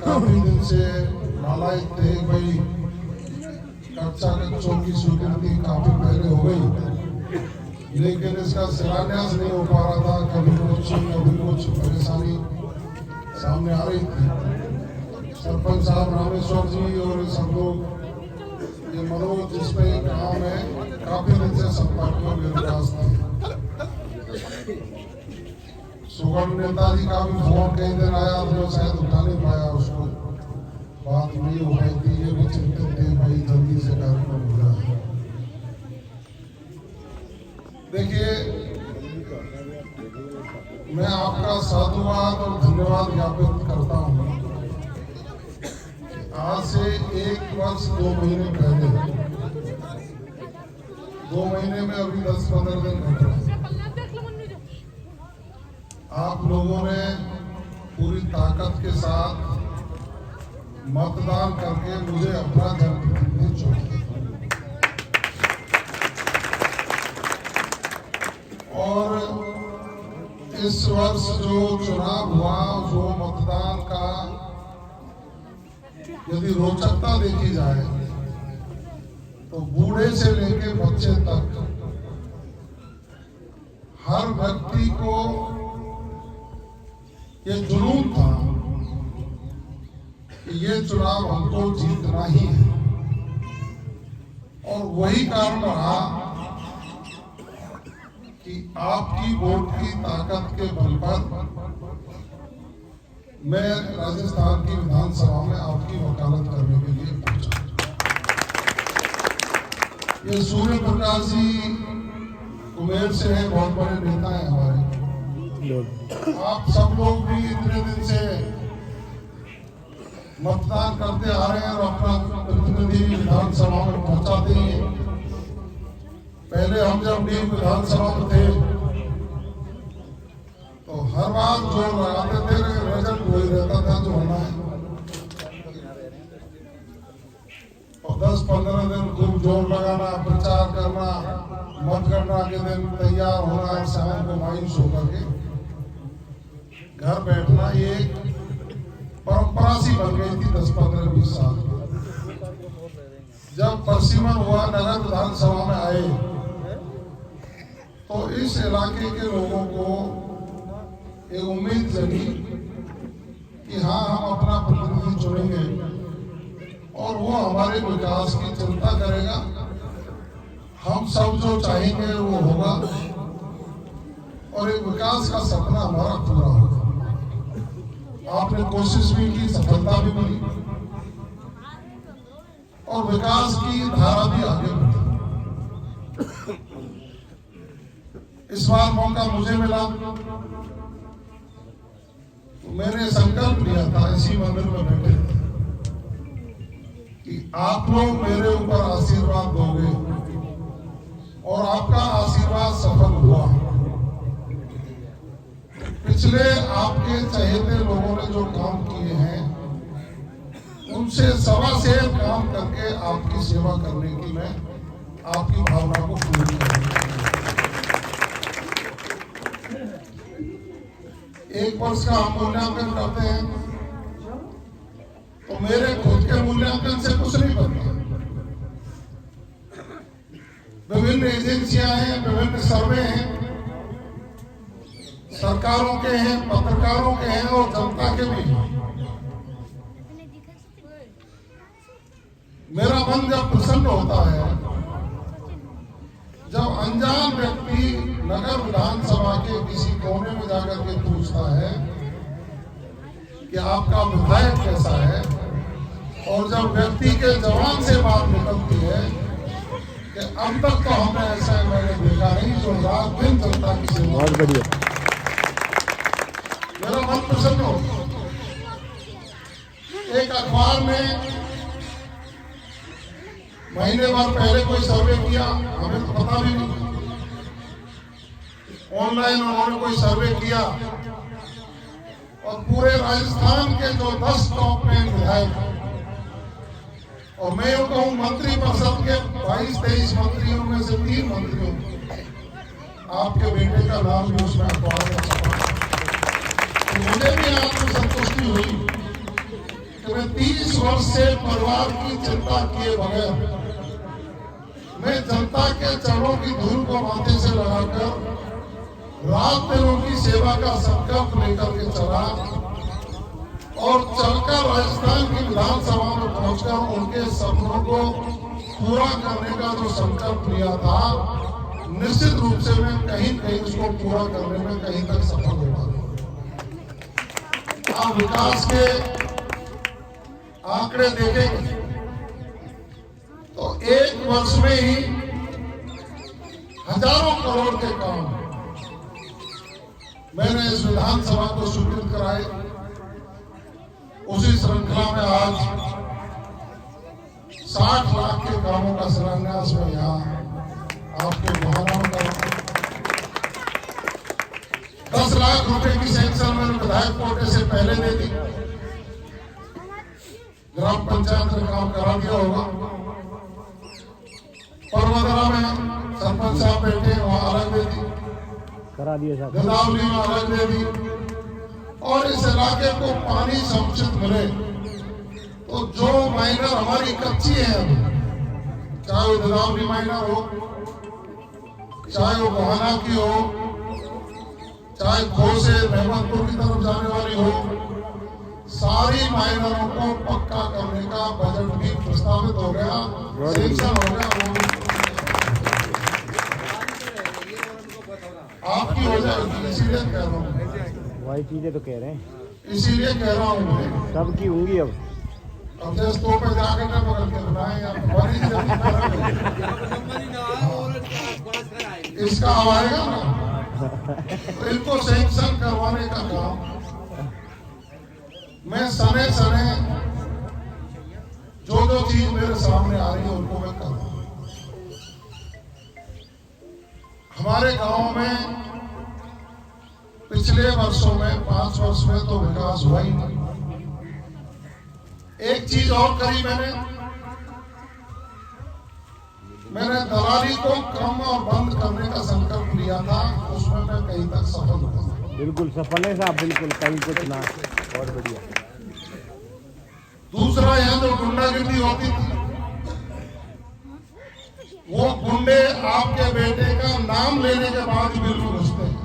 काफी दिन से लालायित थे भाई, कक्षा कक्षों की स्वीकृति काफी पहले हो गई, लेकिन इसका शिलान्यास नहीं हो पा रहा था। कभी कुछ परेशानी सामने आ रही थी। सरपंच साहब रामेश्वर जी और सब लोग ये मनोज जिसमें ये काम है, काफी दिन से संपर्क में मेरे पास थे। सुगम नेताजी का भी फोन कई दिन आया, तो शायद उठा नहीं पाया, उसको बात नहीं हो पाई थी। ये भी चिंतित थे भाई, जल्दी से कार्यक्रम हो जाए। देखिए, मैं आपका साधुवाद और धन्यवाद ज्ञापित करता हूँ। आज से 1 वर्ष 2 महीने पहले, 2 महीने में अभी 10-15 दिन घट रहे, आप लोगों ने पूरी ताकत के साथ मतदान करके मुझे अपना जनप्रतिनिधि चुना। और इस वर्ष जो चुनाव हुआ, जो मतदान का यदि रोचकता देखी जाए तो बूढ़े से लेके बच्चे तक हर व्यक्ति को ये जुनून था कि ये चुनाव हमको जीतना ही है। और वही कारण रहा कि आपकी वोट की ताकत के बल पर मैं राजस्थान की विधानसभा में आपकी वकालत करने के लिए पहुंचा। ये सूर्य प्रकाश जी कुमेर से है, बहुत बड़े नेता है हमारे। आप सब लोग भी इतने दिन से मतदान करते आ रहे हैं और अपना प्रतिनिधि विधानसभा में पहुंचाते ही हैं। पहले हम जब भी विधानसभा में थे तो हर बार जोर लगाते थे, रिजल्ट वही रहता था जो होना है। और 10-15 दिन खूब जोर लगाना, प्रचार करना, मतगणना के दिन तैयार होना, शाम को मायूस होकर के घर बैठना, ये परंपरा सी बन गई थी 10-15-20 साल। जब परसिमन हुआ, नगर विधानसभा में आए, तो इस इलाके के लोगों को एक उम्मीद जगी कि हाँ, हम अपना प्रतिनिधि चुनेंगे और वो हमारे विकास की चिंता करेगा, हम सब जो चाहेंगे वो होगा और एक विकास का सपना हमारा पूरा होगा। आपने कोशिश भी की, सफलता भी मिली और विकास की धारा भी आगे बढ़ी। इस बार मौका मुझे मिला तो मैंने संकल्प लिया था इसी मंदिर में बैठे कि आप लोग मेरे ऊपर आशीर्वाद दोगे और आपका आशीर्वाद सफल हुआ। पिछले आपके चहेते लोगों ने जो काम किए हैं, उनसे सवा सेर काम करके आपकी सेवा करने की मैं आपकी भावना को पूरी करूंगा। 1 वर्ष का हम मूल्यांकन करते हैं तो मेरे खुद के मूल्यांकन से कुछ नहीं बनता। विभिन्न एजेंसियां हैं, विभिन्न सर्वे हैं, सरकारों के हैं, पत्रकारों के हैं और जनता के भी हैं। मेरा मन जब प्रसन्न होता है, जब अनजान व्यक्ति नगर विधानसभा के किसी कोने में जाकर के पूछता है कि आपका विधायक कैसा है, और जब व्यक्ति के जवान से बात निकलती है कि अब तक तो हमने ऐसा मैंने देखा नहीं जो रात दिन जनता की सेवा। बहुत बढ़िया, मेरा मन प्रसन्न हो। एक अखबार में महीने भर पहले कोई सर्वे किया, हमें तो पता भी नहीं, ऑनलाइन उन्होंने कोई सर्वे किया और पूरे राजस्थान के जो 10 टॉप 10 विधायक, और मैं यूं कहूं मंत्री परिषद के 22-23 मंत्रियों में से 3 मंत्रियों, आपके बेटे का नाम भी उसमें अखबार में छपा। तो मुझे भी आपको संतुष्टि हुई कि कि मैं 30 वर्ष से परिवार की चिंता किए बगैर मैं जनता के चरणों की धूल को माथे से लगाकर रात दिन उनकी सेवा का संकल्प लेकर के चला और चलकर राजस्थान की विधानसभा में पहुंचकर उनके सपनों को पूरा करने का जो संकल्प लिया था, निश्चित रूप से मैं कहीं कहीं उसको पूरा करने में कहीं तक सफल होगा। आप विकास के आंकड़े देखेंगे तो एक वर्ष में ही हजारों करोड़ के काम मैंने इस विधानसभा को स्वीकृत कराए। उसी श्रृंखला में आज 60 लाख के कामों का शिलान्यास मैं यहाँ आपको दोहराऊं कर 10 लाख रुपए की सैंक्शन मैंने विधायक कोटे से पहले दे दी। ग्राम पंचायत ने काम करा दिया होगा। परवदरा में सरपंच साहब बैठे, वहां अलग दे दी, करा दिए साहब। गदावली में अलग दे दी। और इस इलाके को पानी समुचित मिले तो जो माइनर हमारी कच्ची है अभी, चाहे वो गदावली माइनर हो, चाहे वो गोहाना की हो, चाहे खो से मेहमदपुर की तरफ जाने वाली हो, सारी माइनरों को पक्का करने का बजट भी प्रस्तावित हो गया, सेंक्शन हो गया। आपकी वजह इसीलिए कह रहा हूँ, वही चीजें तो कह रहे हैं, इसीलिए कह रहा हूँ मैं सबकी होंगी। अब जैसे तो पे जाकर ना पकड़ के बनाए इसका आएगा ना, तो इनको सैंक्शन करवाने का काम मैं सने जो चीज मेरे सामने आ रही है उनको मैं कर रहा हूं। हमारे गांव में पिछले वर्षों में 5 वर्ष में तो विकास हुआ ही नहीं। एक चीज और करी मैंने दलाली को कम और बंद करने का संकल्प लिया था, उसमें मैं कहीं तक सफल हुआ। बिल्कुल सफल है साहब, बिल्कुल कहीं कुछ ना, बहुत बढ़िया। दूसरा, यहाँ जो गुंडागिर्दी होती थी, वो गुंडे आपके बेटे का नाम लेने के बाद ही बिल्कुल घुसते हैं।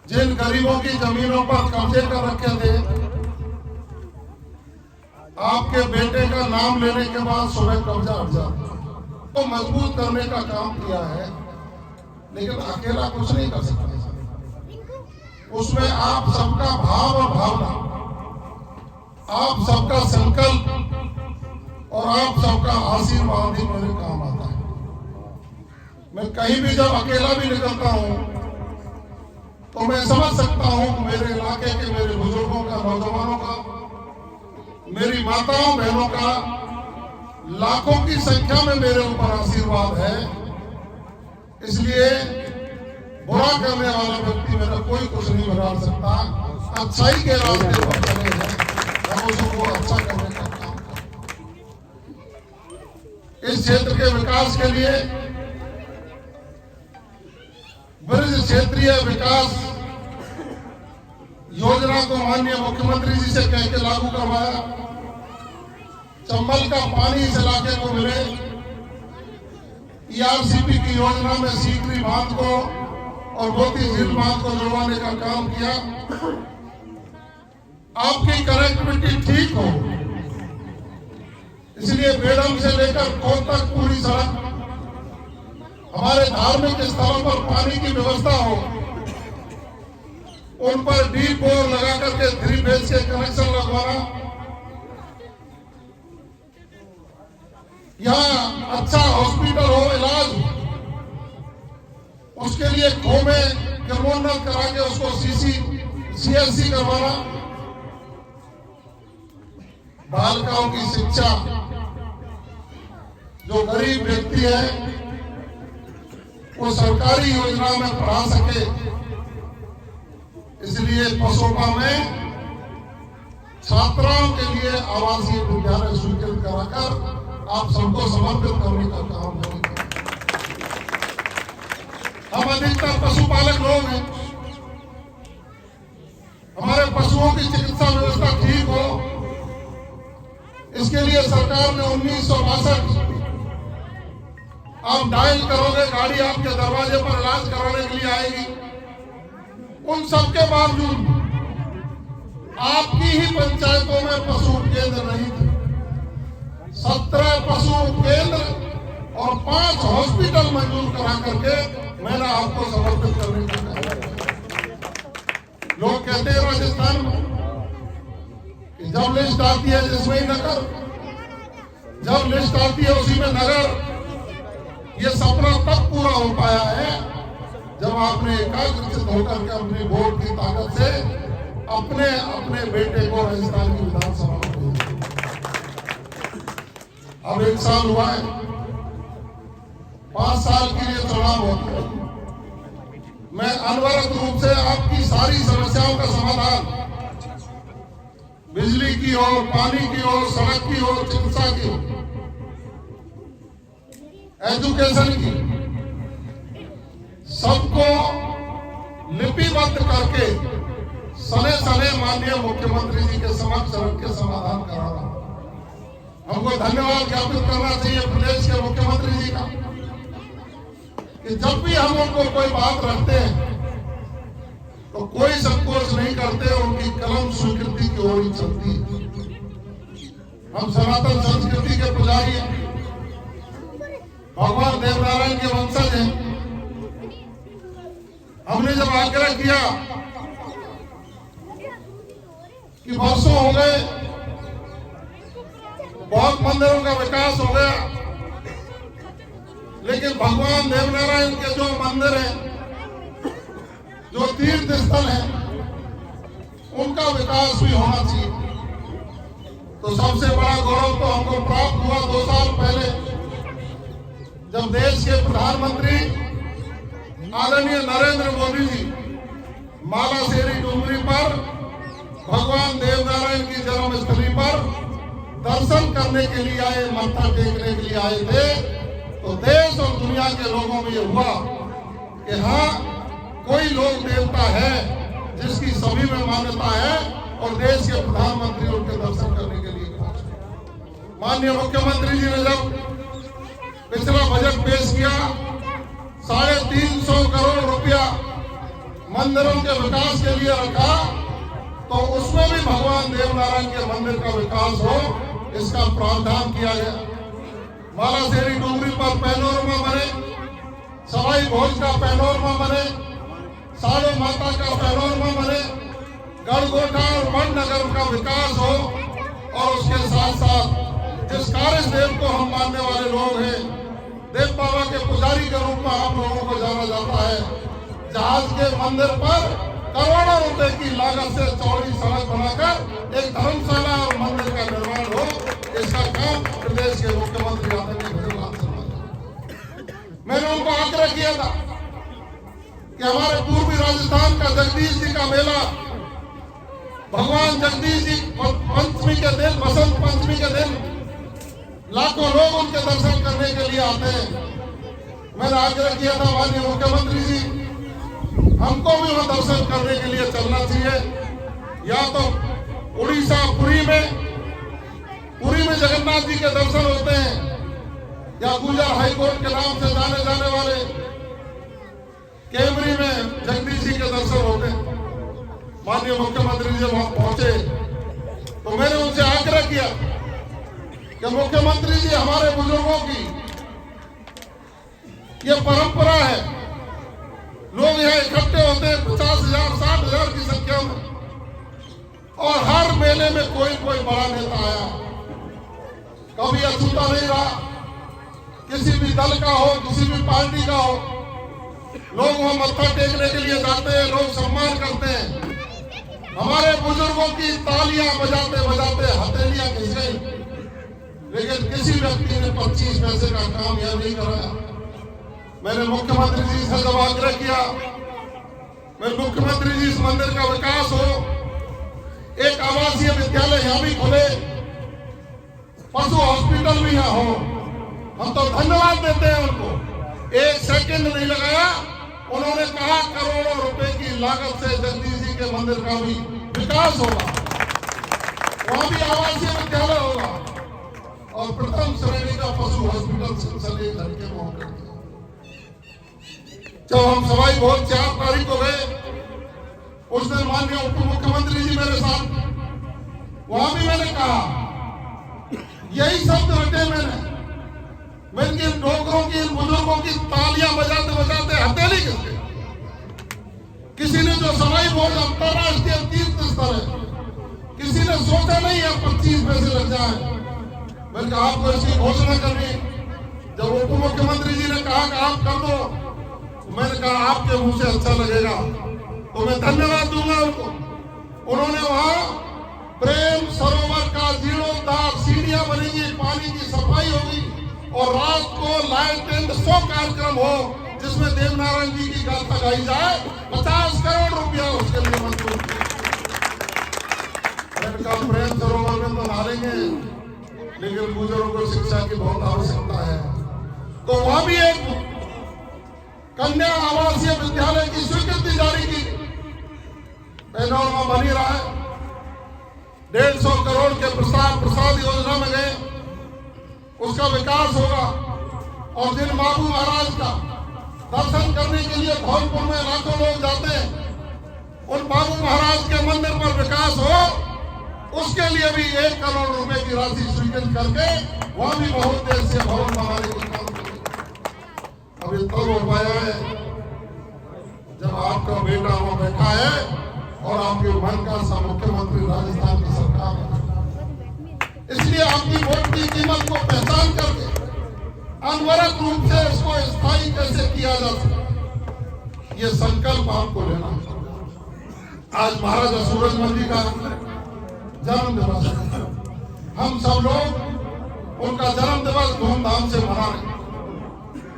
जिन गरीबों की जमीनों पर कब्जे कर रखे थे, आपके बेटे का नाम लेने के बाद सुबह कब्जा हट जाता, तो मजबूत करने का काम किया है। लेकिन अकेला कुछ नहीं कर सकते, उसमें आप सबका भाव और भावना, आप सबका संकल्प और आप सबका आशीर्वाद ही मेरे काम आता है। मैं कहीं भी जब अकेला भी निकलता हूं तो मैं समझ सकता हूं कि मेरे इलाके के मेरे बुजुर्गों का, नौजवानों का, मेरी माताओं बहनों का लाखों की संख्या में मेरे ऊपर आशीर्वाद है। इसलिए बुरा करने वाला व्यक्ति मेरा कोई कुछ नहीं बिगाड़ सकता। अच्छाई के रास्ते पर चले हैं, हम उसको अच्छा करने का काम करें। इस क्षेत्र के विकास के लिए ब्रज क्षेत्रीय विकास योजना को माननीय मुख्यमंत्री जी से कह के लागू करवाया। चंबल का पानी इस इलाके को मिले, ERCP की योजना में सीकरी बांध को और मोती झील बांध को जुड़वाने का काम किया। आपकी कनेक्टिविटी ठीक हो, इसलिए बेडम से लेकर कोट तक पूरी सड़क, हमारे धार्मिक स्थलों पर पानी की व्यवस्था हो, उन पर डीप बोर लगा करके 3 फेज के कनेक्शन लगवाना, यहाँ अच्छा हॉस्पिटल हो, इलाज, उसके लिए खो में क्रमोन्नत करा के उसको CSC करवाना, बालिकाओं की शिक्षा, जो गरीब व्यक्ति है वो सरकारी योजना में पढ़ा सके, इसलिए पसोपा में छात्राओं के लिए आवासीय विद्यालय स्वीकृत कराकर आप सबको समर्पित करने का काम करेंगे। हम अधिकतर पशुपालक लोग हैं, हमारे पशुओं की चिकित्सा व्यवस्था एनडीए सरकार ने 1962 आप डायल करोगे, गाड़ी आपके दरवाजे पर इलाज कराने के लिए आएगी। उन सबके बावजूद आपकी ही पंचायतों में पशु केंद्र नहीं थे। 17 पशु केंद्र और 5 हॉस्पिटल मंजूर करा करके मैंने आपको समर्पित करने को कहा। लोग कहते हैं राजस्थान में कि जब लिस्ट आती है जिसमें ही नगर, जब लिस्ट आती है उसी में नगर। ये सपना तब पूरा हो पाया है जब आपने एकाग्रचित होकर के अपनी वोट की ताकत से अपने अपने बेटे को राजस्थान की विधानसभा में भेज दिया। अब 1 साल हुआ है, 5 साल के लिए चुनाव होते हैं। मैं अनवरत रूप से आपकी सारी समस्याओं का समाधान, बिजली की हो, पानी की हो, सड़क की हो, चिकित्सा की हो, एजुकेशन की, सबको लिपिबद्ध करके सने सने माननीय मुख्यमंत्री जी के समक्ष रख के समाधान करा रहा हूं। हमको धन्यवाद ज्ञापित करना चाहिए प्रदेश के मुख्यमंत्री जी का कि जब भी हम उनको कोई बात रखते हैं तो कोई संकोच नहीं करते, उनकी कलम स्वीकृति की ओर ही चलती है। हम सनातन संस्कृति के पुजारी हैं, भगवान देवनारायण के वंशज हैं। हमने जब आग्रह किया कि वर्षों हो गए, बहुत मंदिरों का विकास हो गया, लेकिन भगवान देवनारायण के जो मंदिर हैं, जो तीर्थ स्थल हैं, उनका विकास भी होना चाहिए। तो सबसे बड़ा गौरव तो हमको प्राप्त हुआ 2 साल पहले जब देश के प्रधानमंत्री आदरणीय नरेंद्र मोदी जी मालाशेरी डूंगरी पर भगवान देवनारायण की जन्मस्थली पर दर्शन करने के लिए आए, मत्था टेकने के लिए आए थे। तो देश और दुनिया के लोगों में यह हुआ कि हाँ, कोई लोक देवता है जिसकी सभी में मान्यता है, और देश के प्रधानमंत्री उनके दर्शन करने के लिए पहुंचे। माननीय मुख्यमंत्री जी ने जब पिछला बजट पेश किया, 350 करोड़ रुपया मंदिरों के विकास के लिए रखा, तो उसमें भी भगवान देवनारायण के मंदिर का विकास हो, इसका प्रावधान किया गया। मालाशेरी डूंगरी पर पैनोरमा बने, सवाई भोज का पैनोरमा बने, साड़ो माता का पैनोरमा बने, गढ़गोटा और बड़नगर का विकास हो, और उसके साथ साथ जिस कार्य देव को हम मानने वाले लोग हैं, देव बाबा के पुजारी के रूप में आप लोगों को जाना जाता है, जहाज के मंदिर पर करोड़ों रुपए की लागत से चौड़ी सड़क बनाकर एक धर्मशाला और मंदिर का निर्माण हो, इसका काम प्रदेश के मुख्यमंत्री आदरणीय भगवान से मैंने उनको आग्रह किया था कि हमारे पूर्वी राजस्थान का जगदीश जी का मेला, भगवान जगदीश जी पंचमी के दिन, बसंत पंचमी के दिन लाखों लोग उनके दर्शन करने के लिए आते हैं। मैंने आग्रह किया था माननीय मुख्यमंत्री जी, हमको भी वहां दर्शन करने के लिए चलना चाहिए। या तो उड़ीसा पुरी में जगन्नाथ जी के दर्शन होते हैं, या गुजर हाईकोर्ट के नाम से जाने जाने वाले कैमरी में जगदीश जी के दर्शन होते हैं। माननीय मुख्यमंत्री जी वहां पहुंचे तो मैंने उनसे आग्रह किया कि मुख्यमंत्री जी, हमारे बुजुर्गों की ये परंपरा है, लोग यहाँ इकट्ठे होते हैं 50,000 60,000 की संख्या में, और हर मेले में कोई कोई बड़ा नेता आया, कभी अछूता नहीं रहा, किसी भी दल का हो, किसी भी पार्टी का हो, लोग वहां मत्था टेकने के लिए जाते हैं, लोग सम्मान करते हैं। हमारे बुजुर्गों की तालियां बजाते बजाते हथेलियां घिस गई, लेकिन किसी व्यक्ति ने 25 पैसे का काम यह नहीं कराया। मैंने मुख्यमंत्री जी से जब आग्रह किया, मैं मुख्यमंत्री जी इस मंदिर का विकास हो, एक आवासीय विद्यालय यहाँ भी खुले, पशु हॉस्पिटल भी यहाँ हो, हम तो धन्यवाद देते हैं उनको। 1 सेकंड नहीं लगाया, उन्होंने कहा करोड़ों रुपए की लागत से जगदीश जी के मंदिर का भी विकास होगा, वहां भी आवासीय विद्यालय होगा, और प्रथम श्रेणी का पशु हॉस्पिटल सिलसिले घर के मौके। जब हम सवाई भोज 4 तारीख को गए, उस दिन माननीय उप मुख्यमंत्री जी मेरे साथ, वहां भी मैंने कहा, यही शब्द रटे मैंने इन डोकरों की, इन बुजुर्गों की तालियां बजाते बजाते हथेली करते। किसी ने जो सवाई भोज अंतरराष्ट्रीय तीर्थ स्थल है, किसी ने सोचा नहीं है 25 पैसे लग जाए। मैंने कहा आपको इसकी घोषणा करनी। जब उप मुख्यमंत्री जी ने कहा कि आप कर दो, मैंने कहा आपके मुंह से अच्छा लगेगा तो मैं धन्यवाद दूंगा उनको। उन्होंने वहां प्रेम सरोवर का जीर्णोद्धार, सीढ़ियां बनेगी, पानी की सफाई होगी और रात को लाइट एंड शो कार्यक्रम हो जिसमें देवनारायण जी की गाथा गाई जाए। 50 करोड़ रुपया उसके लिए मंजूर किया। प्रेम सरोवर में तो नहाएंगे, लेकिन बुजुर्गों को शिक्षा की बहुत आवश्यकता है, तो वहां भी एक कन्या आवासीय विद्यालय की स्वीकृति जारी की। पैनौर में बनी रहा है। 150 करोड़ के प्रसाद योजना में गए, उसका विकास होगा। और जिन बाबू महाराज का दर्शन करने के लिए धौलपुर में लाखों लोग जाते हैं, उन बाबू महाराज के मंदिर पर विकास हो, उसके लिए भी 1 करोड़ रुपए की राशि स्वीकृत करके वहां भी बहुत देर से भवन बनाने की काम करें। अभी तब हो पाया है जब आपका बेटा वहां बैठा है और आपके मन का सा मुख्यमंत्री राजस्थान की सरकार है। इसलिए आपकी वोट की कीमत को पहचान करके अनवरत रूप से इसको स्थायी कैसे किया जा सकता, ये संकल्प आपको लेना है। आज महाराजा सूरजमल जी का जन्म दिवस है। हम सब लोग उनका जन्म दिवस धूमधाम से मना रहे।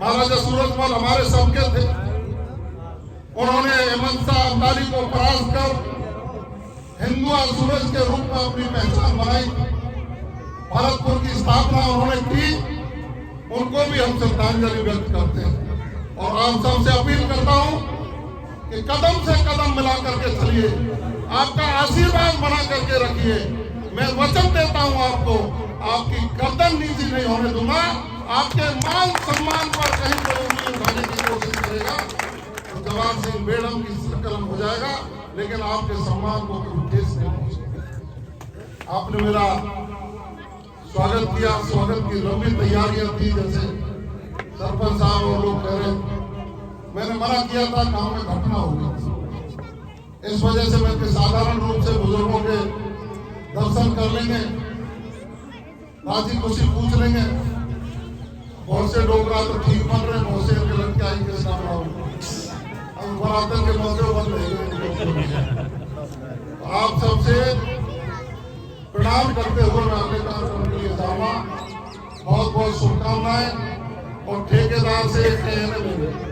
महाराजा सूरजमल हमारे सबके थे। उन्होंने हिमंसा अब्दाली को परास्त कर हिंदुआ सूरज के रूप में अपनी पहचान बनाई। भरतपुर की स्थापना उन्होंने की, उनको भी हम श्रद्धांजलि व्यक्त करते हैं। और आप सबसे अपील करता हूं कि कदम से कदम मिला करके चलिए, आपका आशीर्वाद बना करके रखिए। मैं वचन देता हूं आपको, आपकी गर्दन नीची नहीं होने दूंगा। आपके मान सम्मान पर कहीं कोई उंगली उठाने की कोशिश करेगा तो जवान सिंह बेड़म की कलम हो जाएगा, लेकिन आपके सम्मान को कभी ठेस नहीं पहुंचेगा। आपने मेरा स्वागत किया, स्वागत की लंबी तैयारियां थी, जैसे सरपंच साहब और लोग कह रहे, मैंने मना किया था, गांव में घटना हो गई। इस वजह से मैं साधारण रूप से बुजुर्गों के दर्शन कर लेंगे, राजी खुशी पूछ लेंगे। बहुत से डोगरा तो ठीक बन रहे, बहुत से इनके लड़के आई के सामने अब बरातर के मौके बन रहे। आप सबसे प्रणाम करते हुए मैं अपने कार्यक्रम के लिए जाऊंगा। बहुत बहुत शुभकामनाएं और ठेकेदार से कहने में